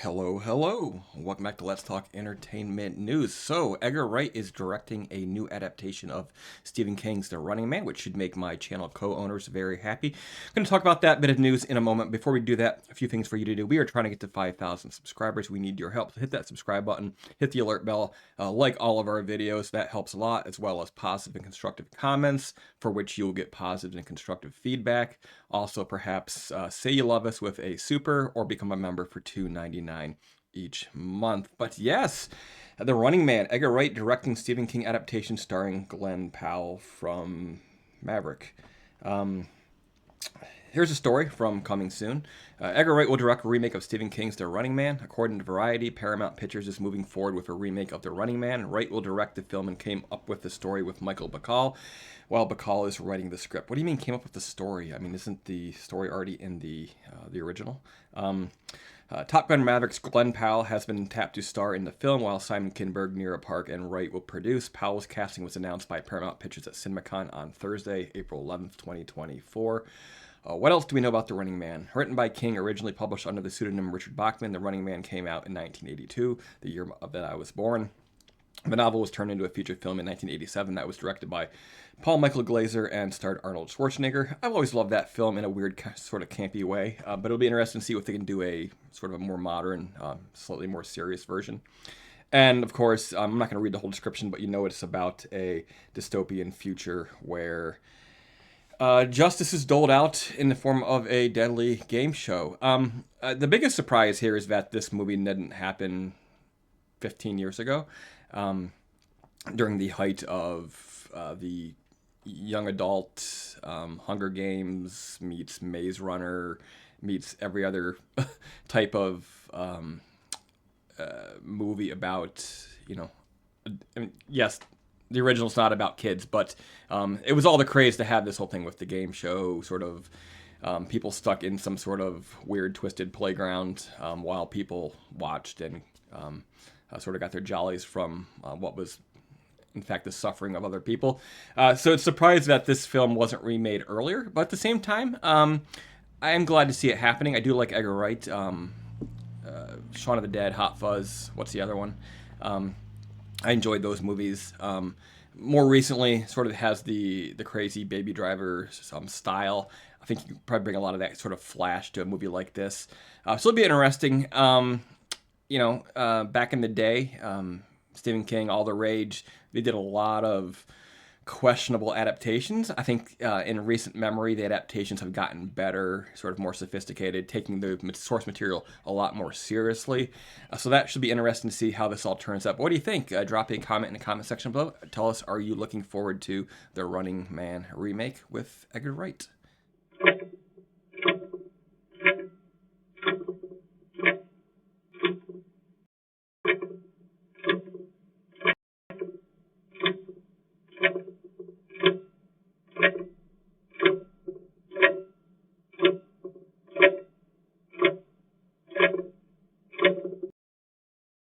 Hello, hello. Welcome back to Let's Talk Entertainment News. So, Edgar Wright is directing a new adaptation of Stephen King's The Running Man, which should make my channel co-owners very happy. I'm going to talk about that bit of news in a moment. Before we do that, a few things for you to do. We are trying to get to 5,000 subscribers. We need your help. So hit that subscribe button, hit the alert bell, like all of our videos. That helps a lot, as well as positive and constructive comments, for which you'll get positive and constructive feedback. Also, perhaps say you love us with a super or become a member for $2.99 each month. But yes, The Running Man, Edgar Wright directing Stephen King adaptation starring Glen Powell from Maverick. Here's a story from Coming Soon. Edgar Wright will direct a remake of Stephen King's The Running Man. According to Variety, Paramount Pictures is moving forward with a remake of The Running Man. Wright will direct the film and came up with the story with Michael Bacall, while Bacall is writing the script. What do you mean came up with the story? I mean, isn't the story already in the original? Top Gun Maverick's Glen Powell has been tapped to star in the film, while Simon Kinberg, Nira Park, and Wright will produce. Powell's casting was announced by Paramount Pictures at CinemaCon on Thursday, April 11th, 2024. What else do we know about The Running Man? Written by King, originally published under the pseudonym Richard Bachman, The Running Man came out in 1982, the year that I was born. The novel was turned into a feature film in 1987 that was directed by Paul Michael Glaser and starred Arnold Schwarzenegger. I've always loved that film in a weird sort of campy way, but it'll be interesting to see if they can do a sort of a more modern, slightly more serious version. And of course, I'm not going to read the whole description, but you know it's about a dystopian future where justice is doled out in the form of a deadly game show. The biggest surprise here is that this movie didn't happen 15 years ago, during the height of the young adult Hunger Games meets Maze Runner meets every other type of movie about, I mean, yes, the original's not about kids, but it was all the craze to have this whole thing with the game show, sort of people stuck in some sort of weird, twisted playground while people watched and sort of got their jollies from what was, in fact, the suffering of other people. So it's surprised that this film wasn't remade earlier, but at the same time, I am glad to see it happening. I do like Edgar Wright. Shaun of the Dead, Hot Fuzz, what's the other one? I enjoyed those movies. More recently, sort of has the crazy Baby Driver style. I think you could probably bring a lot of that sort of flash to a movie like this. So it'll be interesting. Back in the day, Stephen King, all the rage, they did a lot of questionable adaptations. I think in recent memory, the adaptations have gotten better, sort of more sophisticated, taking the source material a lot more seriously. So that should be interesting to see how this all turns out. But what do you think? Drop a comment in the comment section below. Tell us, are you looking forward to The Running Man remake with Edgar Wright?